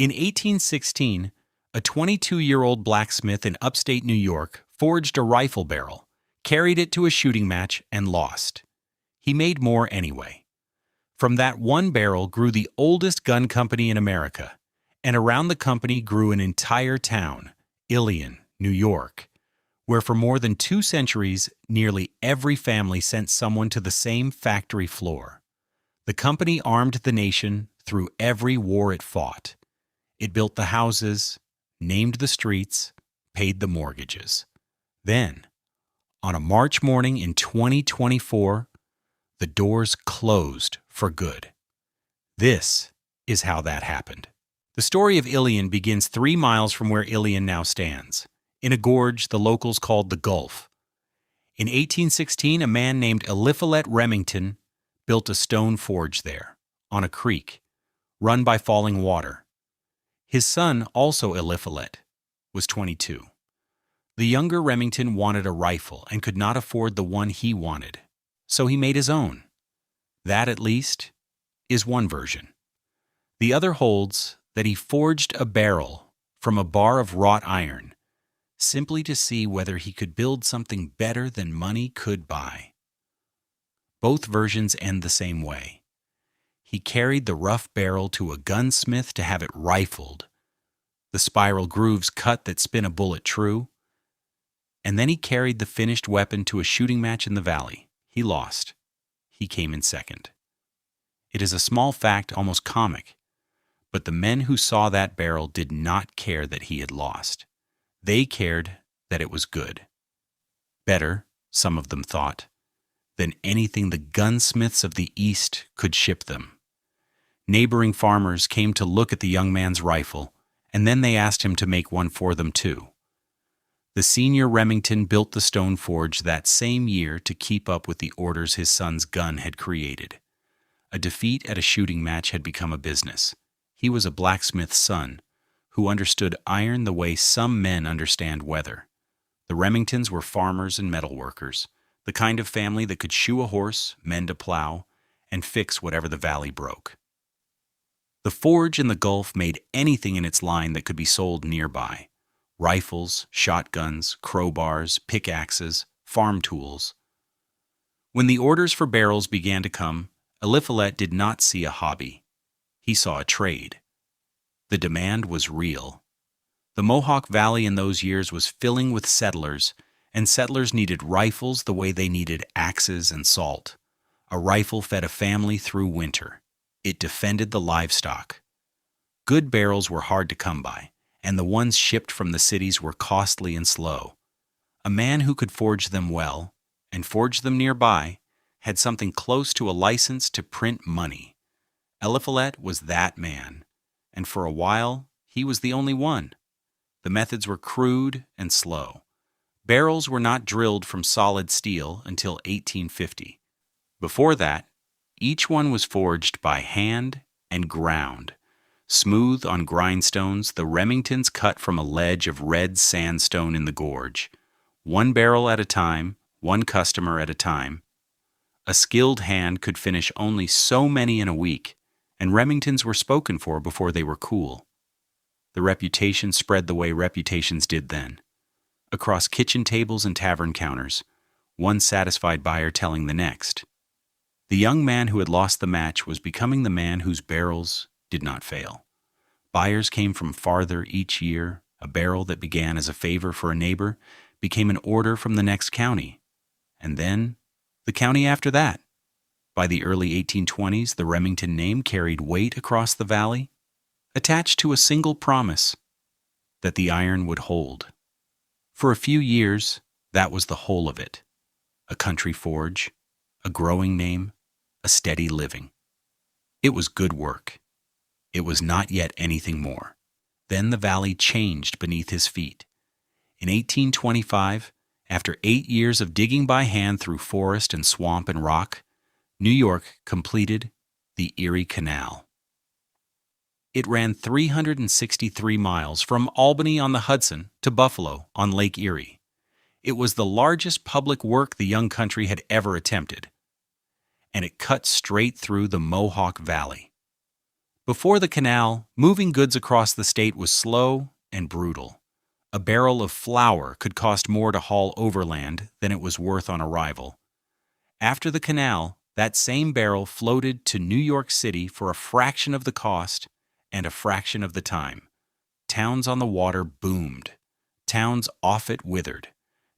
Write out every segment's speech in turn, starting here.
In 1816, a 22-year-old blacksmith in upstate New York forged a rifle barrel, carried it to a shooting match, and lost. He made more anyway. From that one barrel grew the oldest gun company in America, and around the company grew an entire town, Ilion, New York, where for more than 2 centuries, nearly every family sent someone to the same factory floor. The company armed the nation through every war it fought. It built the houses, named the streets, paid the mortgages. Then, on a March morning in 2024, the doors closed for good. This is how that happened. The story of Ilion begins 3 miles from where Ilion now stands, in a gorge the locals called the Gulf. In 1816, a man named Eliphalet Remington built a stone forge there, on a creek, run by falling water. His son, also Eliphalet, was 22. The younger Remington wanted a rifle and could not afford the one he wanted, so he made his own. That, at least, is one version. The other holds that he forged a barrel from a bar of wrought iron, simply to see whether he could build something better than money could buy. Both versions end the same way. He carried the rough barrel to a gunsmith to have it rifled, the spiral grooves cut that spin a bullet true, and then he carried the finished weapon to a shooting match in the valley. He lost. He came in second. It is a small fact, almost comic, but the men who saw that barrel did not care that he had lost. They cared that it was good. Better, some of them thought, than anything the gunsmiths of the East could ship them. Neighboring farmers came to look at the young man's rifle, and then they asked him to make one for them too. The senior Remington built the stone forge that same year to keep up with the orders his son's gun had created. A defeat at a shooting match had become a business. He was a blacksmith's son, who understood iron the way some men understand weather. The Remingtons were farmers and metal workers, the kind of family that could shoe a horse, mend a plow, and fix whatever the valley broke. The forge in the Gulf made anything in its line that could be sold nearby: rifles, shotguns, crowbars, pickaxes, farm tools. When the orders for barrels began to come, Eliphalet did not see a hobby. He saw a trade. The demand was real. The Mohawk Valley in those years was filling with settlers, and settlers needed rifles the way they needed axes and salt. A rifle fed a family through winter. It defended the livestock. Good barrels were hard to come by, and the ones shipped from the cities were costly and slow. A man who could forge them well, and forge them nearby, had something close to a license to print money. Eliphalet was that man, and for a while he was the only one. The methods were crude and slow. Barrels were not drilled from solid steel until 1850. Before that, each one was forged by hand and ground. Smooth on grindstones, the Remingtons cut from a ledge of red sandstone in the gorge. One barrel at a time, one customer at a time. A skilled hand could finish only so many in a week, and Remingtons were spoken for before they were cool. The reputation spread the way reputations did then. Across kitchen tables and tavern counters, one satisfied buyer telling the next. The young man who had lost the match was becoming the man whose barrels did not fail. Buyers came from farther each year. A barrel that began as a favor for a neighbor became an order from the next county, and then the county after that. By the early 1820s, the Remington name carried weight across the valley, attached to a single promise: that the iron would hold. For a few years, that was the whole of it. A country forge, a growing name, a steady living. It was good work. It was not yet anything more. Then the valley changed beneath his feet. In 1825, after 8 years of digging by hand through forest and swamp and rock, New York completed the Erie Canal. It ran 363 miles from Albany on the Hudson to Buffalo on Lake Erie. It was the largest public work the young country had ever attempted, and it cut straight through the Mohawk Valley. Before the canal, moving goods across the state was slow and brutal. A barrel of flour could cost more to haul overland than it was worth on arrival. After the canal, that same barrel floated to New York City for a fraction of the cost and a fraction of the time. Towns on the water boomed. Towns off it withered.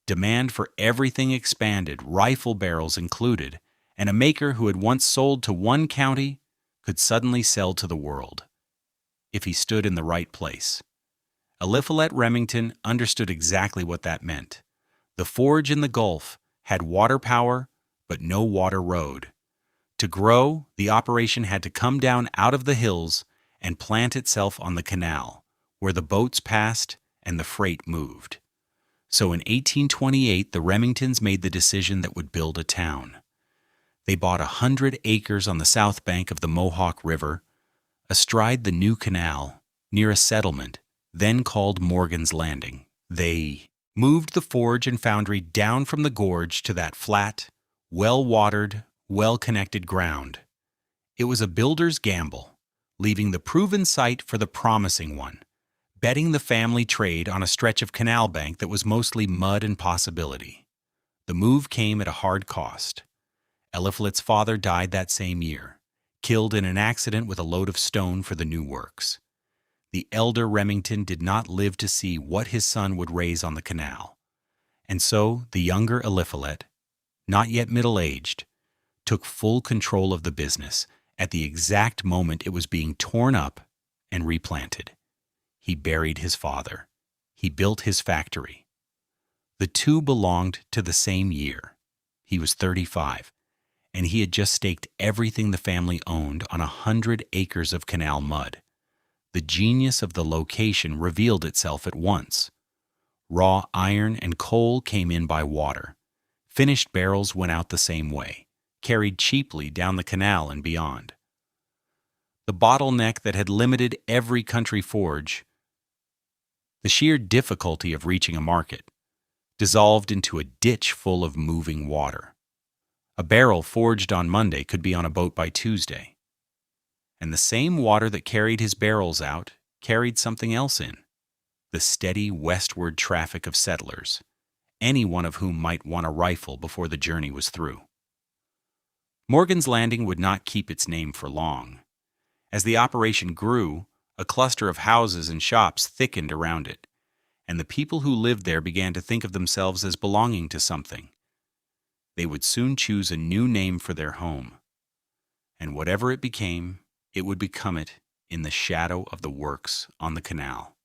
Demand for everything expanded, rifle barrels included, and a maker who had once sold to one county could suddenly sell to the world, if he stood in the right place. Eliphalet Remington understood exactly what that meant. The forge in the Gulf had water power, but no water road. To grow, the operation had to come down out of the hills and plant itself on the canal, where the boats passed and the freight moved. So in 1828, the Remingtons made the decision that would build a town. They bought 100 acres on the south bank of the Mohawk River, astride the new canal, near a settlement, then called Morgan's Landing. They moved the forge and foundry down from the gorge to that flat, well-watered, well-connected ground. It was a builder's gamble, leaving the proven site for the promising one, betting the family trade on a stretch of canal bank that was mostly mud and possibility. The move came at a hard cost. Eliphalet's father died that same year, killed in an accident with a load of stone for the new works. The elder Remington did not live to see what his son would raise on the canal, and so the younger Eliphalet, not yet middle-aged, took full control of the business at the exact moment it was being torn up and replanted. He buried his father. He built his factory. The two belonged to the same year. He was 35, and he had just staked everything the family owned on 100 acres of canal mud. The genius of the location revealed itself at once. Raw iron and coal came in by water. Finished barrels went out the same way, carried cheaply down the canal and beyond. The bottleneck that had limited every country forge, the sheer difficulty of reaching a market, dissolved into a ditch full of moving water. A barrel forged on Monday could be on a boat by Tuesday. And the same water that carried his barrels out carried something else in, the steady westward traffic of settlers, any one of whom might want a rifle before the journey was through. Morgan's Landing would not keep its name for long. As the operation grew, a cluster of houses and shops thickened around it, and the people who lived there began to think of themselves as belonging to something. They would soon choose a new name for their home, and whatever it became, it would become it in the shadow of the works on the canal.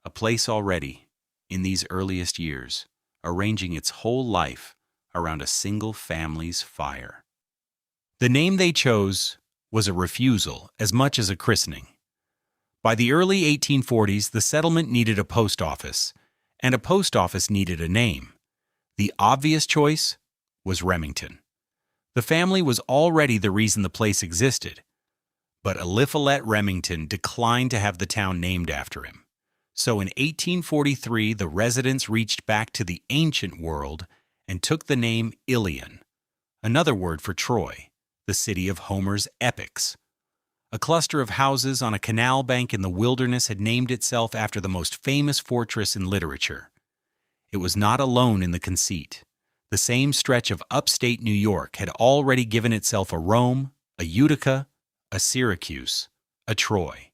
A place already, in these earliest years, arranging its whole life around a single family's fire. The name they chose was a refusal as much as a christening. By the early 1840s, the settlement needed a post office, and a post office needed a name. The obvious choice was Remington. The family was already the reason the place existed, but Eliphalet Remington declined to have the town named after him. So in 1843, the residents reached back to the ancient world and took the name Ilion, another word for Troy, the city of Homer's epics. A cluster of houses on a canal bank in the wilderness had named itself after the most famous fortress in literature. It was not alone in the conceit. The same stretch of upstate New York had already given itself a Rome, a Utica, a Syracuse, a Troy.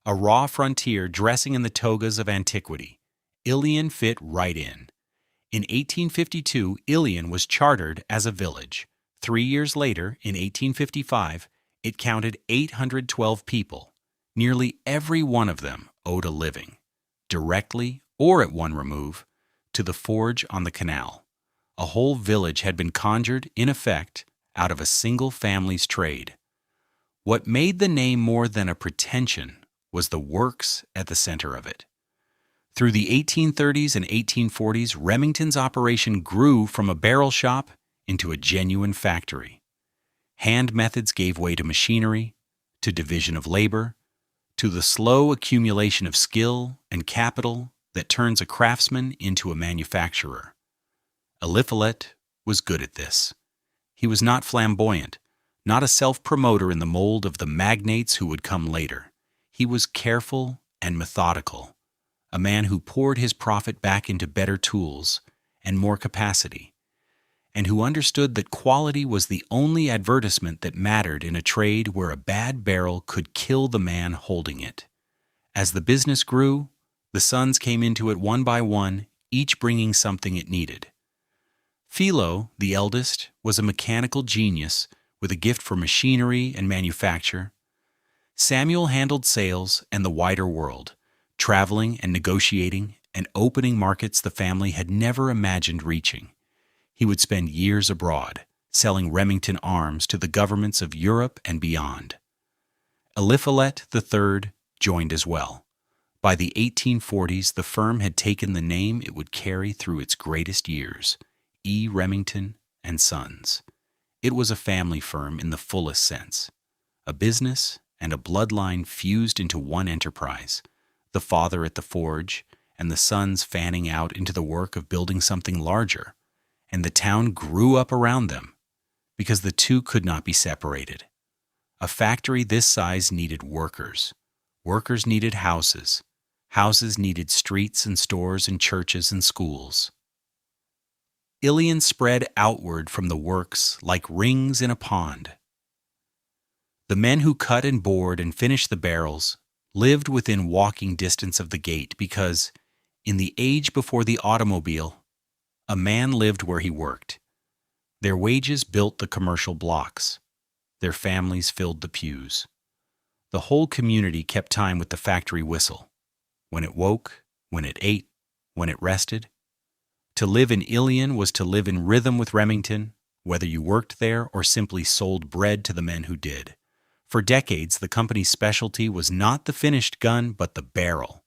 A raw frontier dressing in the togas of antiquity. Ilion fit right in. In 1852, Ilion was chartered as a village. 3 years later, in 1855, it counted 812 people. Nearly every one of them owed a living, directly or at one remove, to the forge on the canal. A whole village had been conjured, in effect, out of a single family's trade. What made the name more than a pretension was the works at the center of it. Through the 1830s and 1840s, Remington's operation grew from a barrel shop into a genuine factory. Hand methods gave way to machinery, to division of labor, to the slow accumulation of skill and capital that turns a craftsman into a manufacturer. Eliphalet was good at this. He was not flamboyant, not a self-promoter in the mold of the magnates who would come later. He was careful and methodical, a man who poured his profit back into better tools and more capacity, and who understood that quality was the only advertisement that mattered in a trade where a bad barrel could kill the man holding it. As the business grew, the sons came into it one by one, each bringing something it needed. Philo, the eldest, was a mechanical genius with a gift for machinery and manufacture. Samuel handled sales and the wider world, traveling and negotiating and opening markets the family had never imagined reaching. He would spend years abroad, selling Remington Arms to the governments of Europe and beyond. Eliphalet III joined as well. By the 1840s, the firm had taken the name it would carry through its greatest years, E. Remington and Sons. It was a family firm in the fullest sense, a business and a bloodline fused into one enterprise, the father at the forge and the sons fanning out into the work of building something larger, and the town grew up around them, because the two could not be separated. A factory this size needed workers. Workers needed houses. Houses needed streets and stores and churches and schools. Ilion spread outward from the works like rings in a pond. The men who cut and bored and finished the barrels lived within walking distance of the gate because, in the age before the automobile, a man lived where he worked. Their wages built the commercial blocks. Their families filled the pews. The whole community kept time with the factory whistle. When it woke, when it ate, when it rested. To live in Ilion was to live in rhythm with Remington, whether you worked there or simply sold bread to the men who did. For decades, the company's specialty was not the finished gun, but the barrel,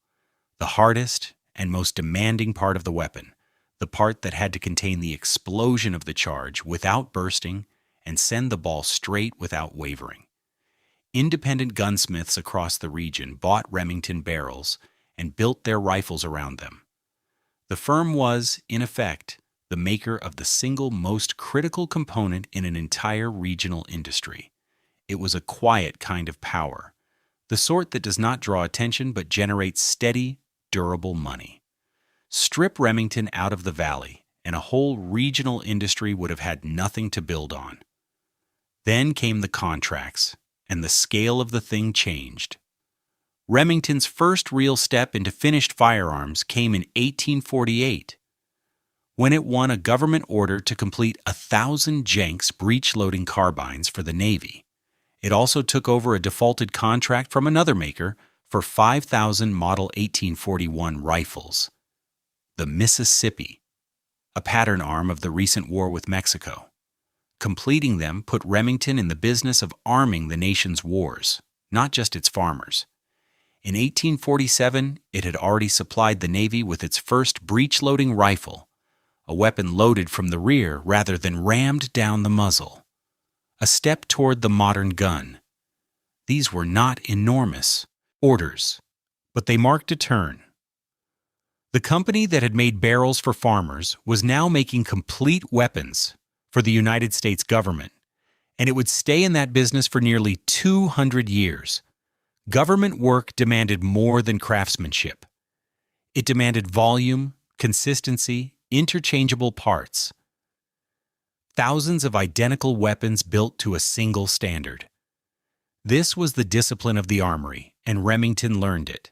the hardest and most demanding part of the weapon, the part that had to contain the explosion of the charge without bursting and send the ball straight without wavering. Independent gunsmiths across the region bought Remington barrels and built their rifles around them. The firm was, in effect, the maker of the single most critical component in an entire regional industry. It was a quiet kind of power, the sort that does not draw attention but generates steady, durable money. Strip Remington out of the valley, and a whole regional industry would have had nothing to build on. Then came the contracts, and the scale of the thing changed. Remington's first real step into finished firearms came in 1848, when it won a government order to complete 1,000 Jenks breech-loading carbines for the Navy. It also took over a defaulted contract from another maker for 5,000 Model 1841 rifles. The Mississippi, a pattern arm of the recent war with Mexico. Completing them put Remington in the business of arming the nation's wars, not just its farmers. In 1847, it had already supplied the Navy with its first breech-loading rifle, a weapon loaded from the rear rather than rammed down the muzzle. A step toward the modern gun. These were not enormous orders, but they marked a turn. The company that had made barrels for farmers was now making complete weapons for the United States government, and it would stay in that business for nearly 200 years. Government work demanded more than craftsmanship. It demanded volume, consistency, interchangeable parts. Thousands of identical weapons built to a single standard. This was the discipline of the armory, and Remington learned it.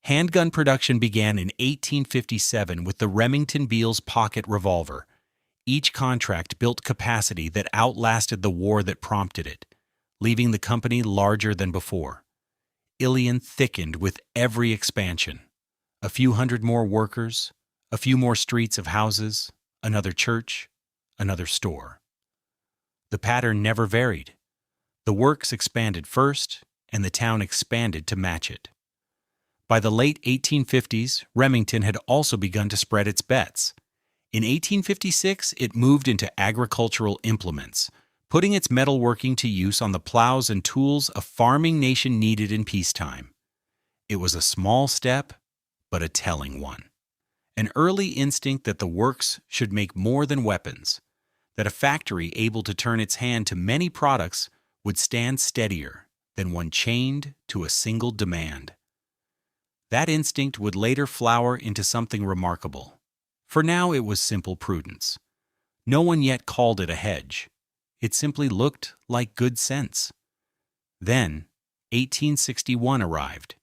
Handgun production began in 1857 with the Remington Beals pocket revolver. Each contract built capacity that outlasted the war that prompted it, leaving the company larger than before. Ilion thickened with every expansion. A few hundred more workers, a few more streets of houses, another church, another store. The pattern never varied. The works expanded first, and the town expanded to match it. By the late 1850s, Remington had also begun to spread its bets. In 1856, it moved into agricultural implements, putting its metalworking to use on the plows and tools a farming nation needed in peacetime. It was a small step, but a telling one. An early instinct that the works should make more than weapons, that a factory able to turn its hand to many products would stand steadier than one chained to a single demand. That instinct would later flower into something remarkable. For now it was simple prudence. No one yet called it a hedge. It simply looked like good sense. Then, 1861 arrived,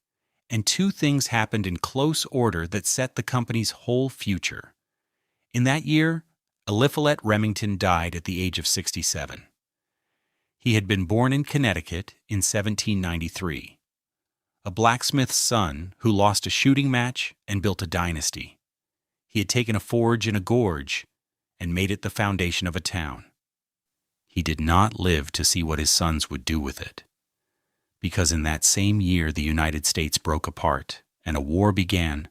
and two things happened in close order that set the company's whole future. In that year, Eliphalet Remington died at the age of 67. He had been born in Connecticut in 1793, a blacksmith's son who lost a shooting match and built a dynasty. He had taken a forge in a gorge and made it the foundation of a town. He did not live to see what his sons would do with it, because in that same year the United States broke apart and a war began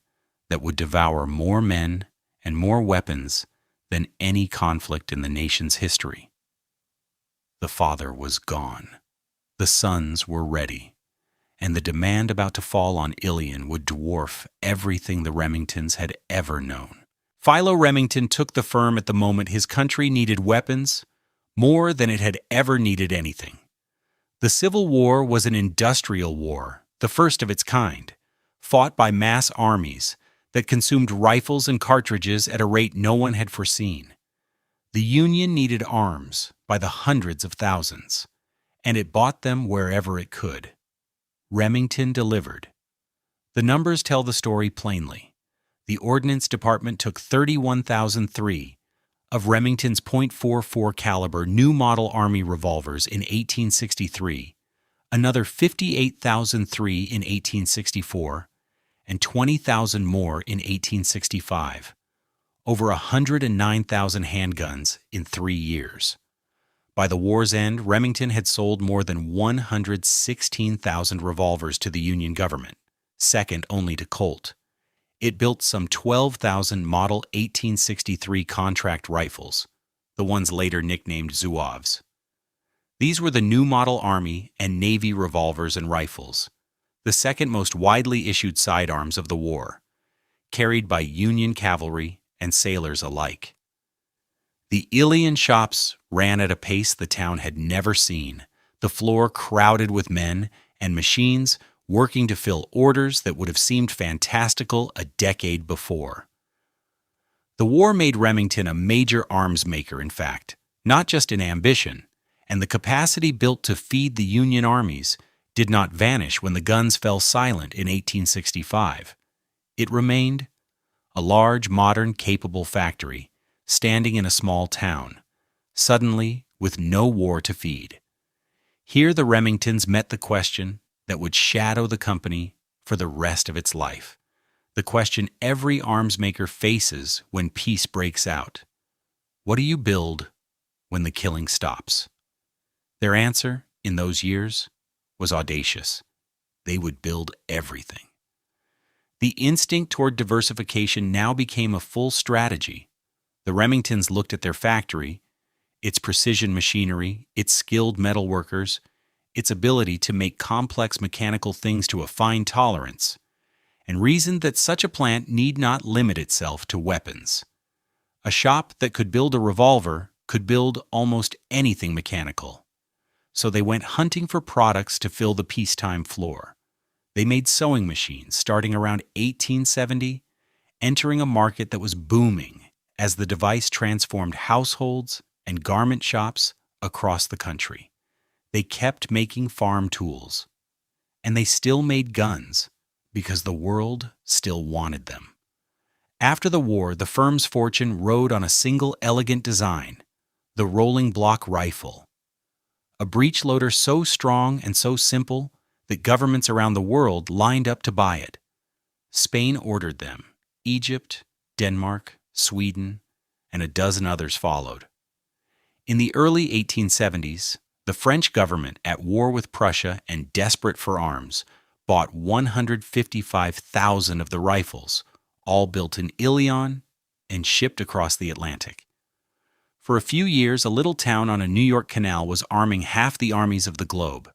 that would devour more men and more weapons than any conflict in the nation's history. The father was gone. The sons were ready, and the demand about to fall on Ilion would dwarf everything the Remingtons had ever known. Philo Remington took the firm at the moment his country needed weapons more than it had ever needed anything. The Civil War was an industrial war, the first of its kind, fought by mass armies that consumed rifles and cartridges at a rate no one had foreseen. The Union needed arms by the hundreds of thousands, and it bought them wherever it could. Remington delivered. The numbers tell the story plainly. The Ordnance Department took 31,003 of Remington's .44 caliber new model Army revolvers in 1863, another 58,003 in 1864, and 20,000 more in 1865, over 109,000 handguns in 3 years. By the war's end, Remington had sold more than 116,000 revolvers to the Union government, second only to Colt. It built some 12,000 Model 1863 contract rifles, the ones later nicknamed Zouaves. These were the new model Army and Navy revolvers and rifles, the second most widely issued sidearms of the war, carried by Union cavalry and sailors alike. The Ilion shops ran at a pace the town had never seen, the floor crowded with men and machines working to fill orders that would have seemed fantastical a decade before. The war made Remington a major arms maker, in fact, not just in ambition, and the capacity built to feed the Union armies did not vanish when the guns fell silent in 1865. It remained a large, modern, capable factory standing in a small town, suddenly with no war to feed. Here the Remingtons met the question that would shadow the company for the rest of its life, the question every arms maker faces when peace breaks out. What do you build when the killing stops? Their answer, in those years, was audacious. They would build everything. The instinct toward diversification now became a full strategy. The Remingtons looked at their factory, its precision machinery, its skilled metal workers, its ability to make complex mechanical things to a fine tolerance, and reasoned that such a plant need not limit itself to weapons. A shop that could build a revolver could build almost anything mechanical. So they went hunting for products to fill the peacetime floor. They made sewing machines starting around 1870, entering a market that was booming as the device transformed households and garment shops across the country. They kept making farm tools, and they still made guns because the world still wanted them. After the war, the firm's fortune rode on a single elegant design, the rolling block rifle, a breech loader so strong and so simple that governments around the world lined up to buy it. Spain ordered them, Egypt, Denmark, Sweden, and a dozen others followed. In the early 1870s, the French government, at war with Prussia and desperate for arms, bought 155,000 of the rifles, all built in Ilion and shipped across the Atlantic. For a few years, a little town on a New York canal was arming half the armies of the globe,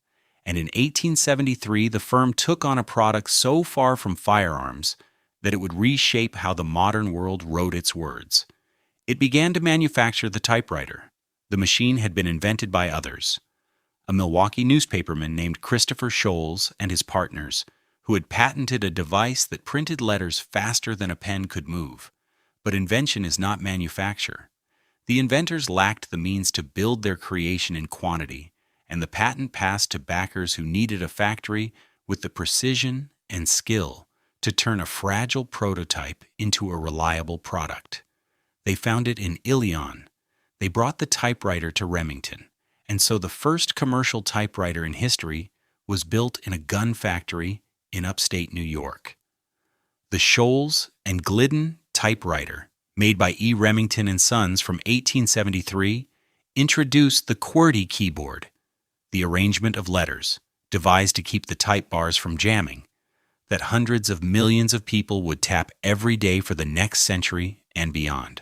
and in 1873 the firm took on a product so far from firearms that it would reshape how the modern world wrote its words. It began to manufacture the typewriter, The machine had been invented by others. A Milwaukee newspaperman named Christopher Sholes and his partners, who had patented a device that printed letters faster than a pen could move. But invention is not manufacture. The inventors lacked the means to build their creation in quantity, and the patent passed to backers who needed a factory with the precision and skill to turn a fragile prototype into a reliable product. They found it in Ilion. They brought the typewriter to Remington, and so the first commercial typewriter in history was built in a gun factory in upstate New York. The Sholes and Glidden typewriter, made by E. Remington and Sons from 1873, introduced the QWERTY keyboard, the arrangement of letters, devised to keep the type bars from jamming, that hundreds of millions of people would tap every day for the next century and beyond.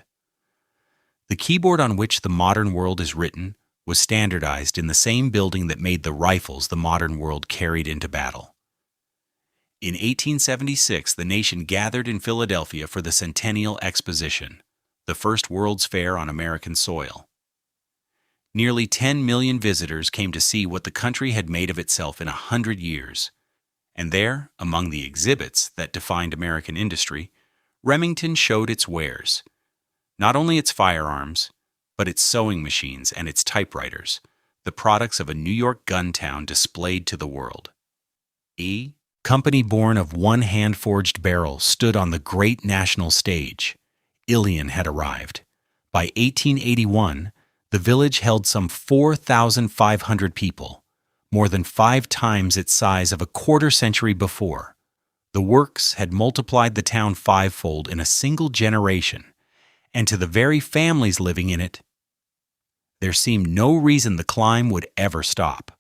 The keyboard on which the modern world is written was standardized in the same building that made the rifles the modern world carried into battle. In 1876, the nation gathered in Philadelphia for the Centennial Exposition, the first World's Fair on American soil. Nearly 10 million visitors came to see what the country had made of itself in 100 years. And there, among the exhibits that defined American industry, Remington showed its wares. Not only its firearms, but its sewing machines and its typewriters, the products of a New York gun town displayed to the world. Company born of one hand-forged barrel stood on the great national stage. Ilion had arrived. By 1881, the village held some 4,500 people, more than 5 times its size of a quarter century before. The works had multiplied the town 5-fold in a single generation, and to the very families living in it, there seemed no reason the climb would ever stop.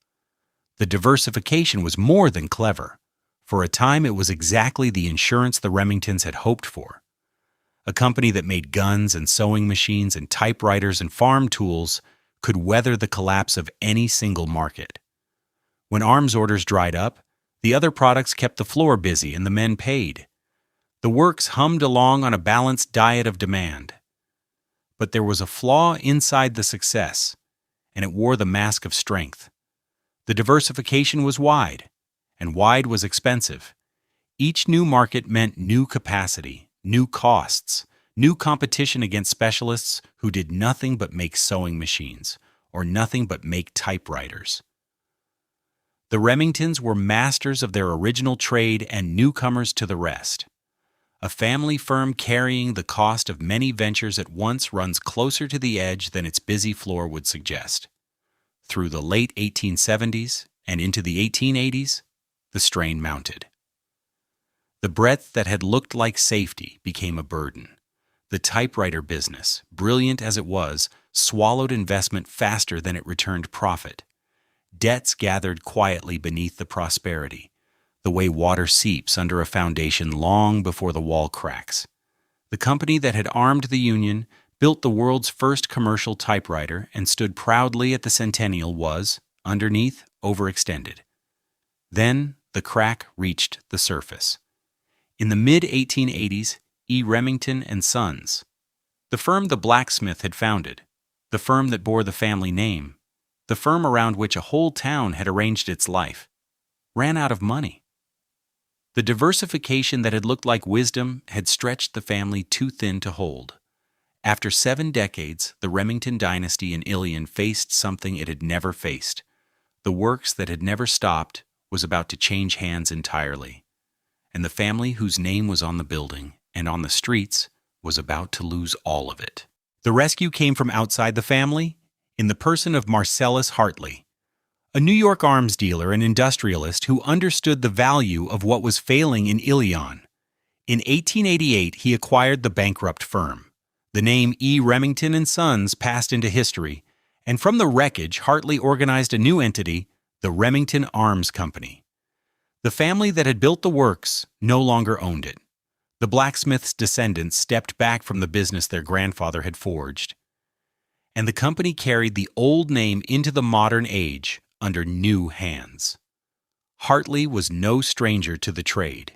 The diversification was more than clever. For a time, it was exactly the insurance the Remingtons had hoped for. A company that made guns and sewing machines and typewriters and farm tools could weather the collapse of any single market. When arms orders dried up, the other products kept the floor busy and the men paid. The works hummed along on a balanced diet of demand. But there was a flaw inside the success, and it wore the mask of strength. The diversification was wide, and wide was expensive. Each new market meant new capacity, new costs, new competition against specialists who did nothing but make sewing machines, or nothing but make typewriters. The Remingtons were masters of their original trade and newcomers to the rest. A family firm carrying the cost of many ventures at once runs closer to the edge than its busy floor would suggest. Through the late 1870s and into the 1880s, the strain mounted. The breadth that had looked like safety became a burden. The typewriter business, brilliant as it was, swallowed investment faster than it returned profit. Debts gathered quietly beneath the prosperity, the way water seeps under a foundation long before the wall cracks. The company that had armed the Union, built the world's first commercial typewriter, and stood proudly at the Centennial was, underneath, overextended. Then the crack reached the surface. In the mid-1880s, E. Remington and Sons, the firm the blacksmith had founded, the firm that bore the family name, the firm around which a whole town had arranged its life, ran out of money. The diversification that had looked like wisdom had stretched the family too thin to hold. After 7 decades, the Remington dynasty in Ilion faced something it had never faced. The works that had never stopped was about to change hands entirely, and the family whose name was on the building and on the streets was about to lose all of it. The rescue came from outside the family, in the person of Marcellus Hartley, a New York arms dealer and industrialist who understood the value of what was failing in Ilion. In 1888, he acquired the bankrupt firm. The name E. Remington and Sons passed into history, and from the wreckage, Hartley organized a new entity, the Remington Arms Company. The family that had built the works no longer owned it. The blacksmith's descendants stepped back from the business their grandfather had forged, and the company carried the old name into the modern age under new hands. Hartley was no stranger to the trade.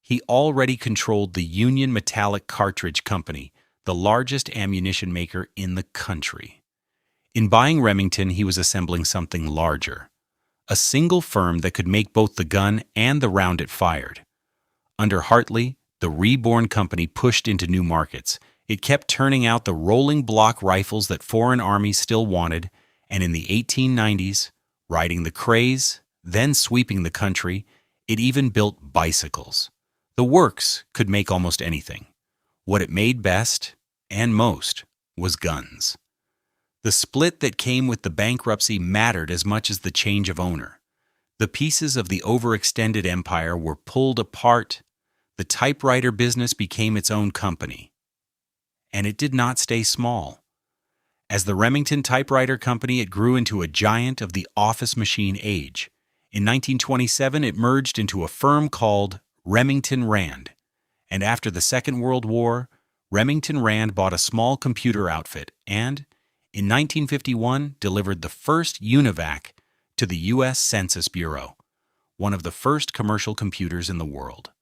He already controlled the Union Metallic Cartridge Company, the largest ammunition maker in the country. In buying Remington, he was assembling something larger, a single firm that could make both the gun and the round it fired. Under Hartley, the reborn company pushed into new markets. It kept turning out the rolling block rifles that foreign armies still wanted, and in the 1890s, riding the craze, then sweeping the country, it even built bicycles. The works could make almost anything. What it made best, and most, was guns. The split that came with the bankruptcy mattered as much as the change of owner. The pieces of the overextended empire were pulled apart. The typewriter business became its own company. And it did not stay small. As the Remington Typewriter Company, it grew into a giant of the office machine age. In 1927, it merged into a firm called Remington Rand. And after the Second World War, Remington Rand bought a small computer outfit and, in 1951, delivered the first UNIVAC to the U.S. Census Bureau, one of the first commercial computers in the world.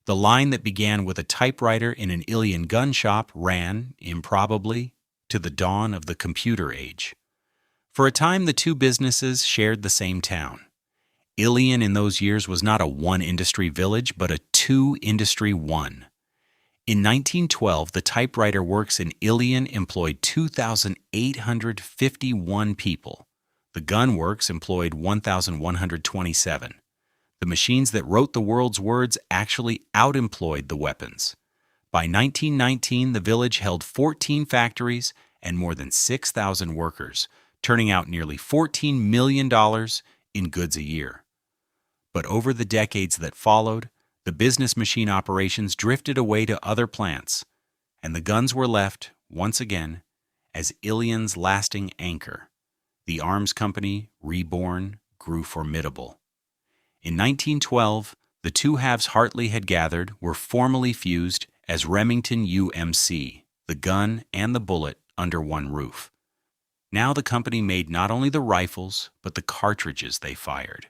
The line that began with a typewriter in an Ilion gun shop ran, improbably, to the dawn of the computer age. For a time, the two businesses shared the same town. Ilion in those years was not a one-industry village, but a two-industry one. In 1912, the typewriter works in Ilion employed 2,851 people. The gun works employed 1,127. The machines that wrote the world's words actually outemployed the weapons. By 1919, the village held 14 factories and more than 6,000 workers, turning out nearly $14 million in goods a year. But over the decades that followed, the business machine operations drifted away to other plants, and the guns were left, once again, as Ilion's lasting anchor. The arms company, reborn, grew formidable. In 1912, the two halves Hartley had gathered were formally fused as Remington UMC, the gun and the bullet under one roof. Now the company made not only the rifles, but the cartridges they fired.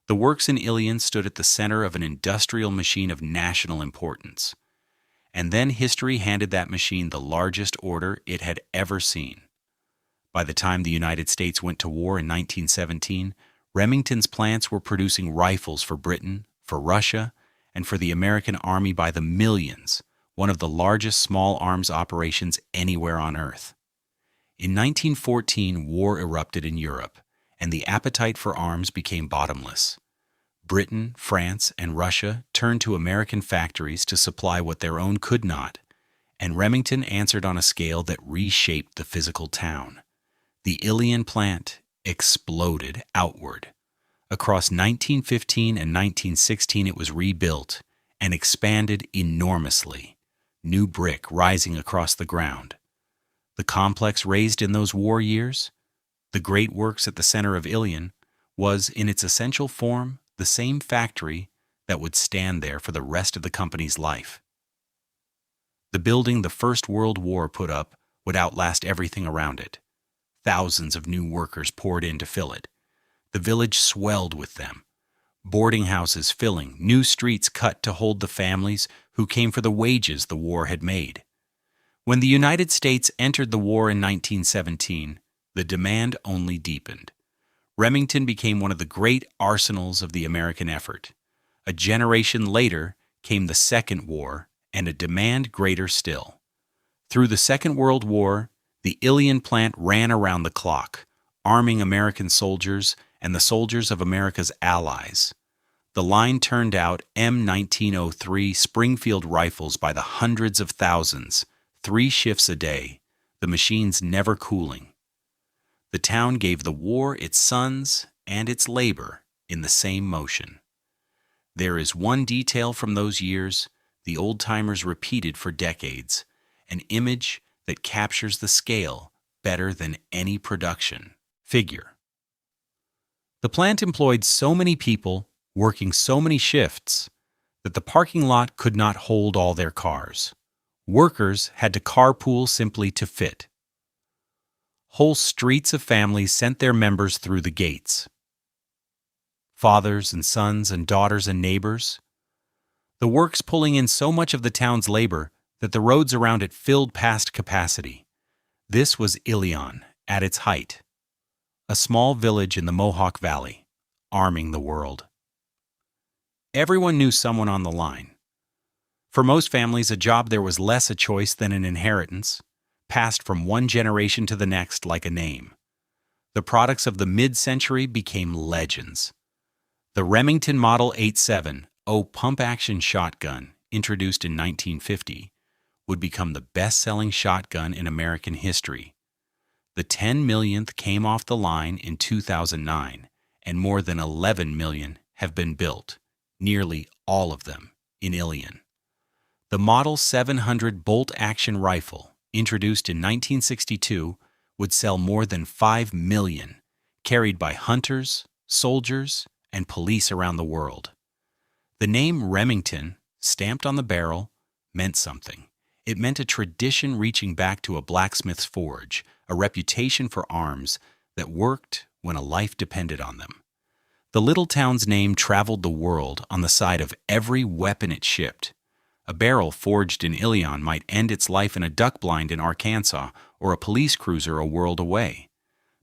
The works in Ilion stood at the center of an industrial machine of national importance. And then history handed that machine the largest order it had ever seen. By the time the United States went to war in 1917, Remington's plants were producing rifles for Britain, for Russia, and for the American Army by the millions, one of the largest small arms operations anywhere on Earth. In 1914, war erupted in Europe, and the appetite for arms became bottomless. Britain, France, and Russia turned to American factories to supply what their own could not, and Remington answered on a scale that reshaped the physical town. The Ilion plant exploded outward. Across 1915 and 1916, it was rebuilt and expanded enormously, new brick rising across the ground. The complex raised in those war years, the great works at the center of Ilion, was, in its essential form, the same factory that would stand there for the rest of the company's life. The building the First World War put up would outlast everything around it. Thousands of new workers poured in to fill it. The village swelled with them. Boarding houses filling, new streets cut to hold the families who came for the wages the war had made. When the United States entered the war in 1917, the demand only deepened. Remington became one of the great arsenals of the American effort. A generation later came the Second War, and a demand greater still. Through the Second World War, the Ilion plant ran around the clock, arming American soldiers and the soldiers of America's allies. The line turned out M1903 Springfield rifles by the hundreds of thousands, 3 shifts a day, the machines never cooling. The town gave the war its sons and its labor in the same motion. There is one detail from those years the old-timers repeated for decades, an image that captures the scale better than any production figure. The plant employed so many people, working so many shifts, that the parking lot could not hold all their cars. Workers had to carpool simply to fit. Whole streets of families sent their members through the gates. Fathers and sons and daughters and neighbors. The works pulling in so much of the town's labor that the roads around it filled past capacity. This was Ilion, at its height. A small village in the Mohawk Valley, arming the world. Everyone knew someone on the line. For most families, a job there was less a choice than an inheritance, passed from one generation to the next like a name. The products of the mid-century became legends. The Remington Model 87.0 pump-action shotgun, introduced in 1950, would become the best-selling shotgun in American history. The 10 millionth came off the line in 2009, and more than 11 million have been built, nearly all of them in Ilion. The Model 700 bolt-action rifle, introduced in 1962, would sell more than 5 million, carried by hunters, soldiers, and police around the world. The name Remington, stamped on the barrel, meant something. It meant a tradition reaching back to a blacksmith's forge, a reputation for arms that worked when a life depended on them. The little town's name traveled the world on the side of every weapon it shipped. A barrel forged in Ilion might end its life in a duck blind in Arkansas or a police cruiser a world away.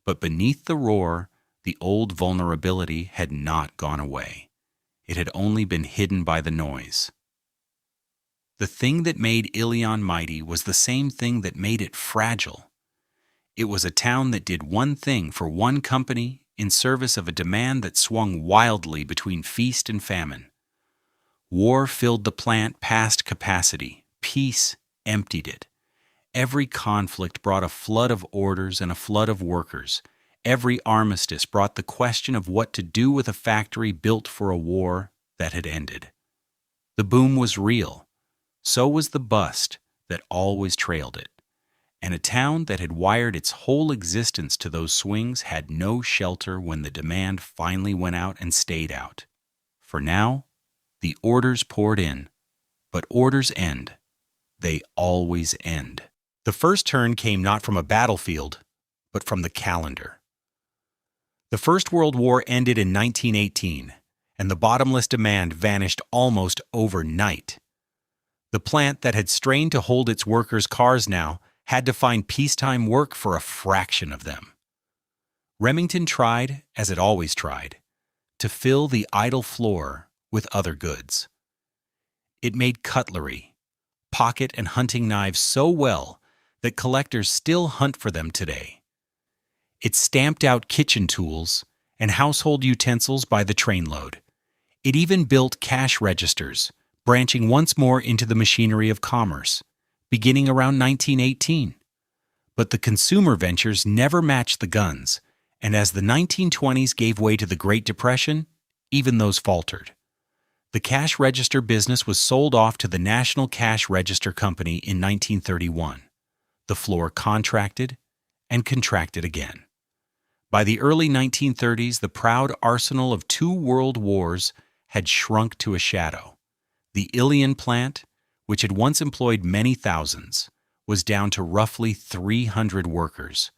But beneath the roar, the old vulnerability had not gone away. It had only been hidden by the noise. The thing that made Ilion mighty was the same thing that made it fragile. It was a town that did one thing for one company in service of a demand that swung wildly between feast and famine. War filled the plant past capacity. Peace emptied it. Every conflict brought a flood of orders and a flood of workers. Every armistice brought the question of what to do with a factory built for a war that had ended. The boom was real. So was the bust that always trailed it. And a town that had wired its whole existence to those swings had no shelter when the demand finally went out and stayed out. For now, the orders poured in, but orders end. They always end. The first turn came not from a battlefield, but from the calendar. The First World War ended in 1918, and the bottomless demand vanished almost overnight. The plant that had strained to hold its workers' cars now had to find peacetime work for a fraction of them. Remington tried, as it always tried, to fill the idle floor with other goods. It made cutlery, pocket and hunting knives so well that collectors still hunt for them today. It stamped out kitchen tools and household utensils by the trainload. It even built cash registers, branching once more into the machinery of commerce, beginning around 1918. But the consumer ventures never matched the guns, and as the 1920s gave way to the Great Depression, even those faltered. The cash register business was sold off to the National Cash Register Company in 1931. The floor contracted and contracted again. By the early 1930s, the proud arsenal of 2 world wars had shrunk to a shadow. The Ilion plant, which had once employed many thousands, was down to roughly 300 workers.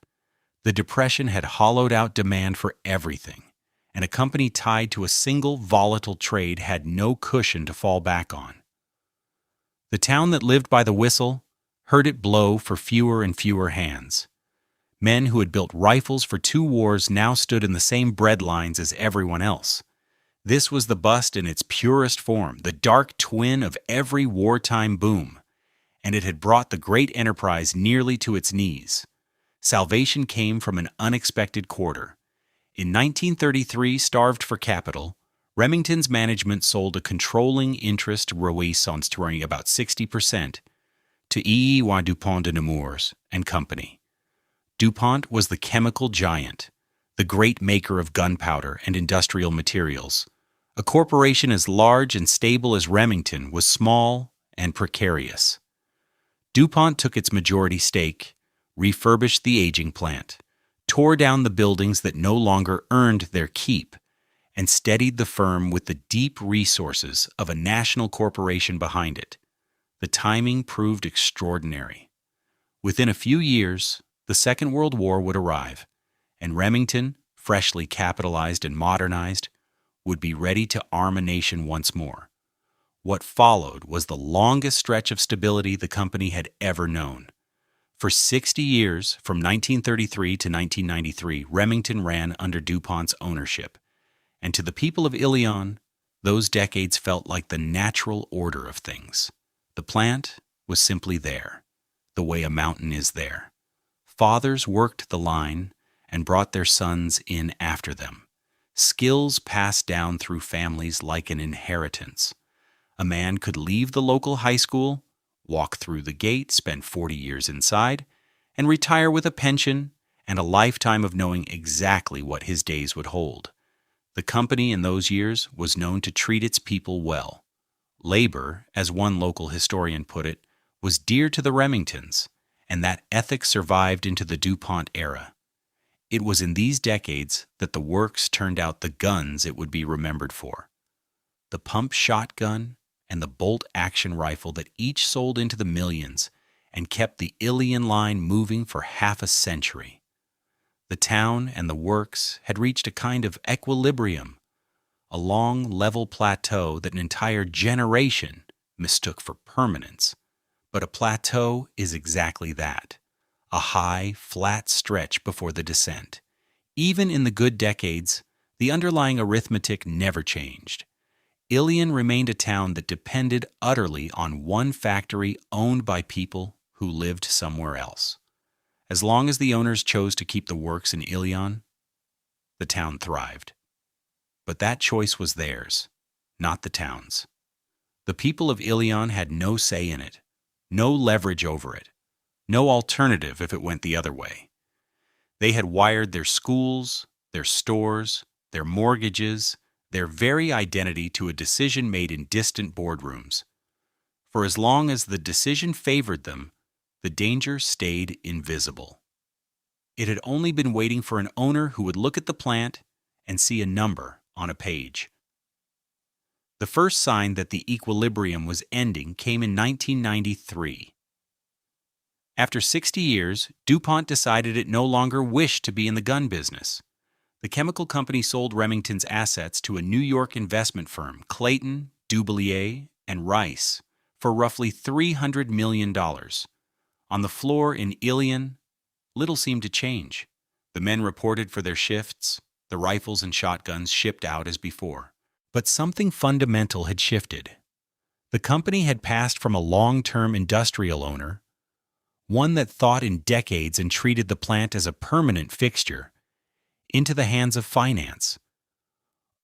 The Depression had hollowed out demand for everything, and a company tied to a single volatile trade had no cushion to fall back on. The town that lived by the whistle heard it blow for fewer and fewer hands. Men who had built rifles for 2 wars now stood in the same bread lines as everyone else. This was the bust in its purest form, the dark twin of every wartime boom, and it had brought the great enterprise nearly to its knees. Salvation came from an unexpected quarter. In 1933, starved for capital, Remington's management sold a controlling interest reconstituting about 60% to Ilion DuPont de Nemours and Company. DuPont was the chemical giant, the great maker of gunpowder and industrial materials. A corporation as large and stable as Remington was small and precarious. DuPont took its majority stake, refurbished the aging plant, tore down the buildings that no longer earned their keep, and steadied the firm with the deep resources of a national corporation behind it. The timing proved extraordinary. Within a few years, the Second World War would arrive, and Remington, freshly capitalized and modernized, would be ready to arm a nation once more. What followed was the longest stretch of stability the company had ever known. For 60 years, from 1933 to 1993, Remington ran under DuPont's ownership. And to the people of Ilion, those decades felt like the natural order of things. The plant was simply there, the way a mountain is there. Fathers worked the line and brought their sons in after them. Skills passed down through families like an inheritance. A man could leave the local high school, walk through the gate, spend 40 years inside, and retire with a pension and a lifetime of knowing exactly what his days would hold. The company in those years was known to treat its people well. Labor, as one local historian put it, was dear to the Remingtons, and that ethic survived into the DuPont era. It was in these decades that the works turned out the guns it would be remembered for. The pump shotgun and the bolt-action rifle that each sold into the millions and kept the Ilion line moving for half a century. The town and the works had reached a kind of equilibrium, a long, level plateau that an entire generation mistook for permanence. But a plateau is exactly that, a high, flat stretch before the descent. Even in the good decades, the underlying arithmetic never changed. Ilion remained a town that depended utterly on one factory owned by people who lived somewhere else. As long as the owners chose to keep the works in Ilion, the town thrived. But that choice was theirs, not the town's. The people of Ilion had no say in it, no leverage over it, no alternative if it went the other way. They had wired their schools, their stores, their mortgages, their very identity to a decision made in distant boardrooms. For as long as the decision favored them, the danger stayed invisible. It had only been waiting for an owner who would look at the plant and see a number on a page. The first sign that the equilibrium was ending came in 1993. After 60 years, DuPont decided it no longer wished to be in the gun business. The chemical company sold Remington's assets to a New York investment firm, Clayton, Dubilier, and Rice, for roughly $300 million. On the floor in Ilion, little seemed to change. The men reported for their shifts, the rifles and shotguns shipped out as before. But something fundamental had shifted. The company had passed from a long-term industrial owner, one that thought in decades and treated the plant as a permanent fixture, into the hands of finance.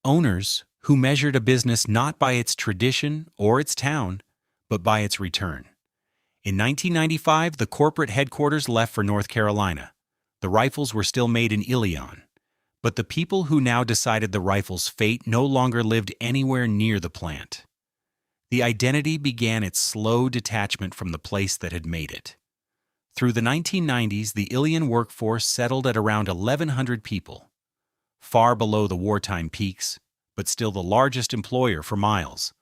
Owners who measured a business not by its tradition or its town, but by its return. In 1995, the corporate headquarters left for North Carolina. The rifles were still made in Ilion, but the people who now decided the rifle's fate no longer lived anywhere near the plant. The identity began its slow detachment from the place that had made it. Through the 1990s, the Ilion workforce settled at around 1,100 people, far below the wartime peaks, but still the largest employer for miles,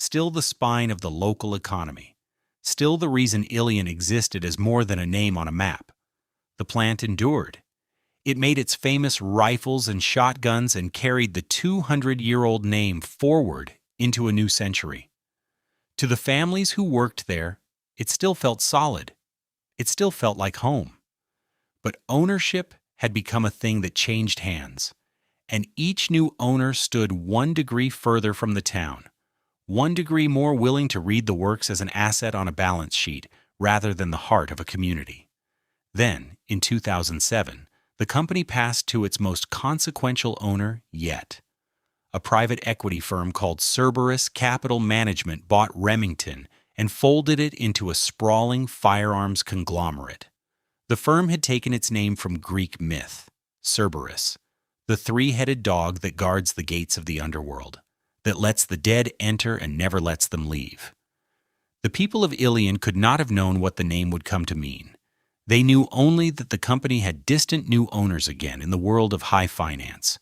still the spine of the local economy, still the reason Ilion existed as more than a name on a map. The plant endured. It made its famous rifles and shotguns and carried the 200-year-old name forward into a new century. To the families who worked there, it still felt solid. It still felt like home. But ownership had become a thing that changed hands, and each new owner stood 1 degree further from the town, 1 degree more willing to read the works as an asset on a balance sheet rather than the heart of a community. Then, in 2007, the company passed to its most consequential owner yet. A private equity firm called Cerberus Capital Management bought Remington and folded it into a sprawling firearms conglomerate. The firm had taken its name from Greek myth, Cerberus, the three-headed dog that guards the gates of the underworld, that lets the dead enter and never lets them leave. The people of Ilion could not have known what the name would come to mean. They knew only that the company had distant new owners again in the world of high finance.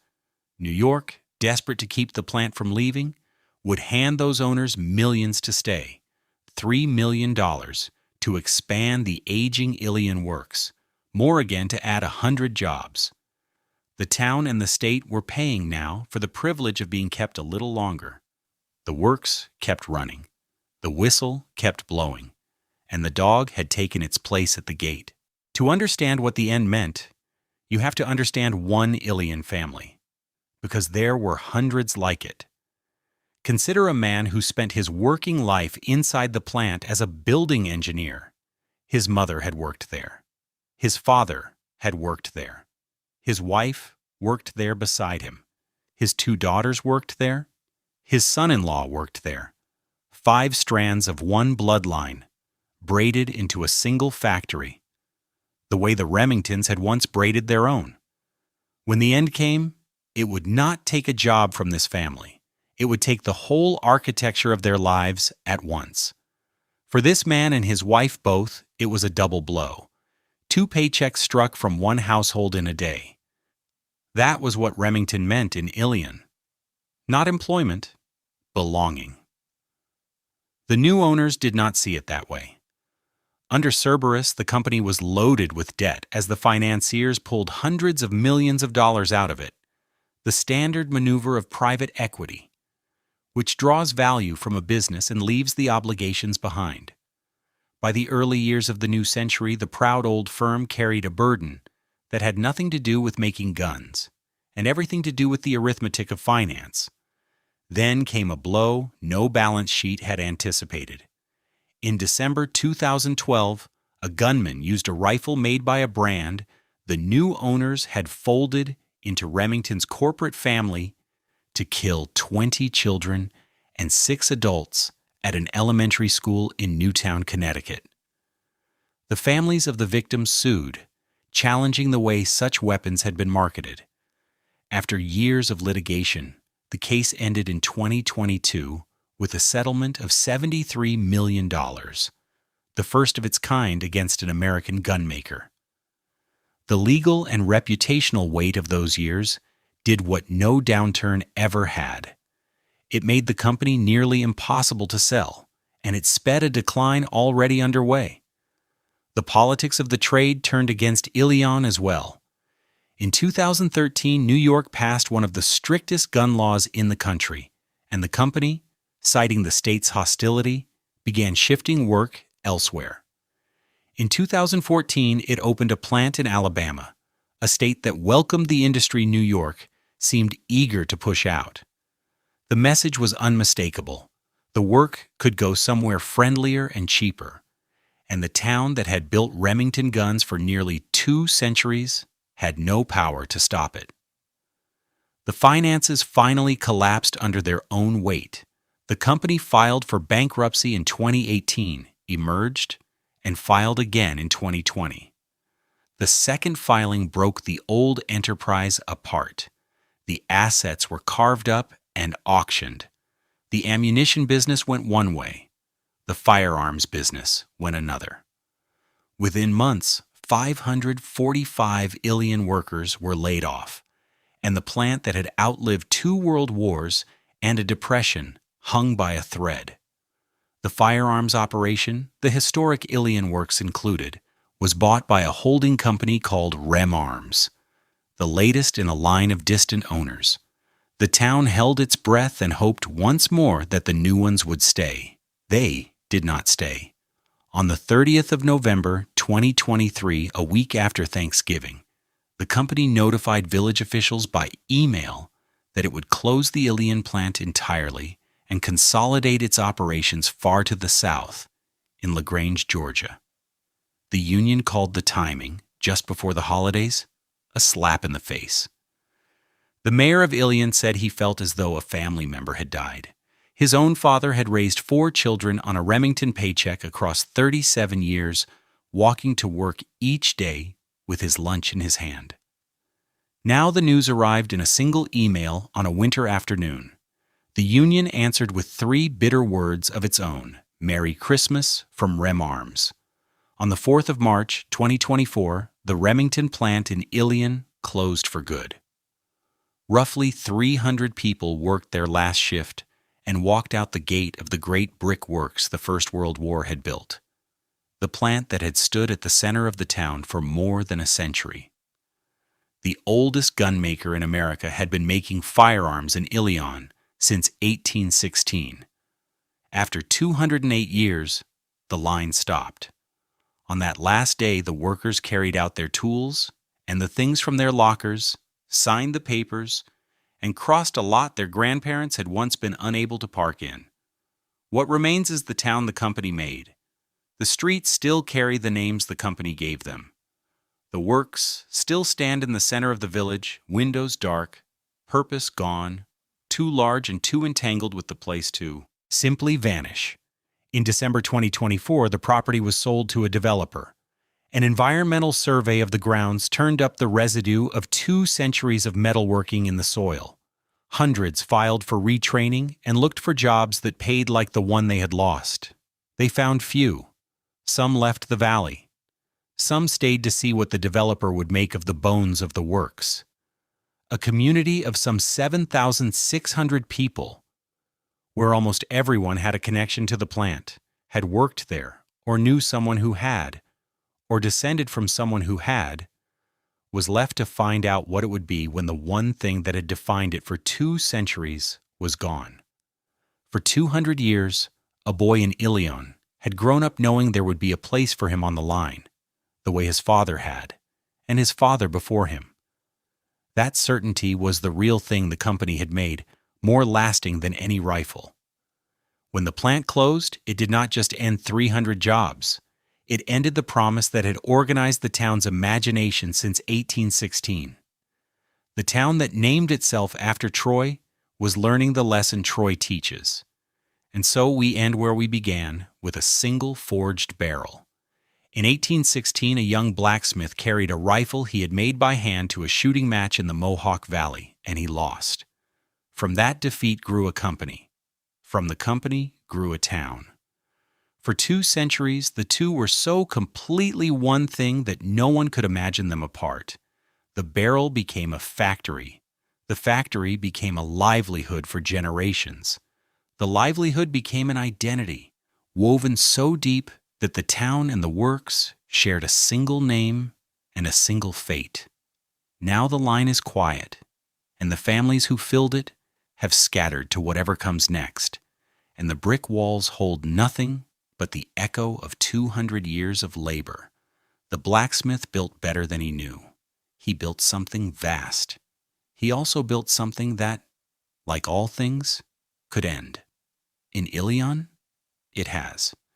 New York, desperate to keep the plant from leaving, would hand those owners millions to stay. $3 million to expand the aging Ilion works, more again to add 100 jobs. The town and the state were paying now for the privilege of being kept a little longer. The works kept running. The whistle kept blowing. and the dog had taken its place at the gate. To understand what the end meant, you have to understand one Ilion family, because there were hundreds like it. Consider a man who spent his working life inside the plant as a building engineer. His mother had worked there. His father had worked there. His wife worked there beside him. His 2 daughters worked there. His son-in-law worked there. 5 strands of one bloodline, braided into a single factory, the way the Remingtons had once braided their own. When the end came, it would not take a job from this family. It would take the whole architecture of their lives at once. For this man and his wife both, it was a double blow. 2 paychecks struck from one household in a day. That was what Remington meant in Ilion. Not employment, belonging. The new owners did not see it that way. Under Cerberus, the company was loaded with debt as the financiers pulled hundreds of millions of dollars out of it, the standard maneuver of private equity, which draws value from a business and leaves the obligations behind. By the early years of the new century, the proud old firm carried a burden that had nothing to do with making guns and everything to do with the arithmetic of finance. Then came a blow no balance sheet had anticipated. In December 2012, a gunman used a rifle made by a brand the new owners had folded into Remington's corporate family to kill 20 children and 6 adults at an elementary school in Newtown, Connecticut. The families of the victims sued, challenging the way such weapons had been marketed. After years of litigation, the case ended in 2022 with a settlement of $73 million, the first of its kind against an American gunmaker. The legal and reputational weight of those years did what no downturn ever had. It made the company nearly impossible to sell, and it sped a decline already underway. The politics of the trade turned against Ilion as well. In 2013, New York passed one of the strictest gun laws in the country, and the company, citing the state's hostility, began shifting work elsewhere. In 2014, it opened a plant in Alabama, a state that welcomed the industry New York seemed eager to push out. The message was unmistakable. The work could go somewhere friendlier and cheaper, and the town that had built Remington guns for nearly 2 centuries had no power to stop it. The finances finally collapsed under their own weight. The company filed for bankruptcy in 2018, emerged, and filed again in 2020. The second filing broke the old enterprise apart. The assets were carved up and auctioned. The ammunition business went one way. The firearms business went another. Within months, 545 Ilion workers were laid off, and the plant that had outlived 2 world wars and a depression hung by a thread. The firearms operation, the historic Ilion Works included, was bought by a holding company called Remington Arms, the latest in a line of distant owners. The town held its breath and hoped once more that the new ones would stay. They did not stay. On the 30th of November, 2023, a week after Thanksgiving, the company notified village officials by email that it would close the Ilion plant entirely and consolidate its operations far to the south, in LaGrange, Georgia. The union called the timing, just before the holidays, a slap in the face. The mayor of Ilion said he felt as though a family member had died. His own father had raised 4 children on a Remington paycheck across 37 years, walking to work each day with his lunch in his hand. Now the news arrived in a single email on a winter afternoon. The union answered with 3 bitter words of its own: Merry Christmas from Remington Arms. On the 4th of March, 2024, the Remington plant in Ilion closed for good. Roughly 300 people worked their last shift and walked out the gate of the great brick works the First World War had built, the plant that had stood at the center of the town for more than a century. The oldest gunmaker in America had been making firearms in Ilion since 1816. After 208 years, the line stopped. On that last day, the workers carried out their tools and the things from their lockers, signed the papers, and crossed a lot their grandparents had once been unable to park in. What remains is the town the company made. The streets still carry the names the company gave them. The works still stand in the center of the village, windows dark, purpose gone, too large and too entangled with the place to simply vanish. In December 2024, the property was sold to a developer. An environmental survey of the grounds turned up the residue of 2 centuries of metalworking in the soil. Hundreds filed for retraining and looked for jobs that paid like the one they had lost. They found few. Some left the valley. Some stayed to see what the developer would make of the bones of the works. A community of some 7,600 people, where almost everyone had a connection to the plant, had worked there, or knew someone who had, or descended from someone who had, was left to find out what it would be when the one thing that had defined it for 2 centuries was gone. For 200 years, a boy in Ilion had grown up knowing there would be a place for him on the line, the way his father had, and his father before him. That certainty was the real thing the company had made, more lasting than any rifle. When the plant closed, it did not just end 300 jobs. It ended the promise that had organized the town's imagination since 1816. The town that named itself after Troy was learning the lesson Troy teaches. And so we end where we began, with a single forged barrel. In 1816, a young blacksmith carried a rifle he had made by hand to a shooting match in the Mohawk Valley, and he lost. From that defeat grew a company. From the company grew a town. For 2 centuries, the two were so completely one thing that no one could imagine them apart. The barrel became a factory. The factory became a livelihood for generations. The livelihood became an identity, woven so deep that the town and the works shared a single name and a single fate. Now the line is quiet, and the families who filled it have scattered to whatever comes next, and the brick walls hold nothing but the echo of 200 years of labor. The blacksmith built better than he knew. He built something vast. He also built something that, like all things, could end. In Ilion, it has.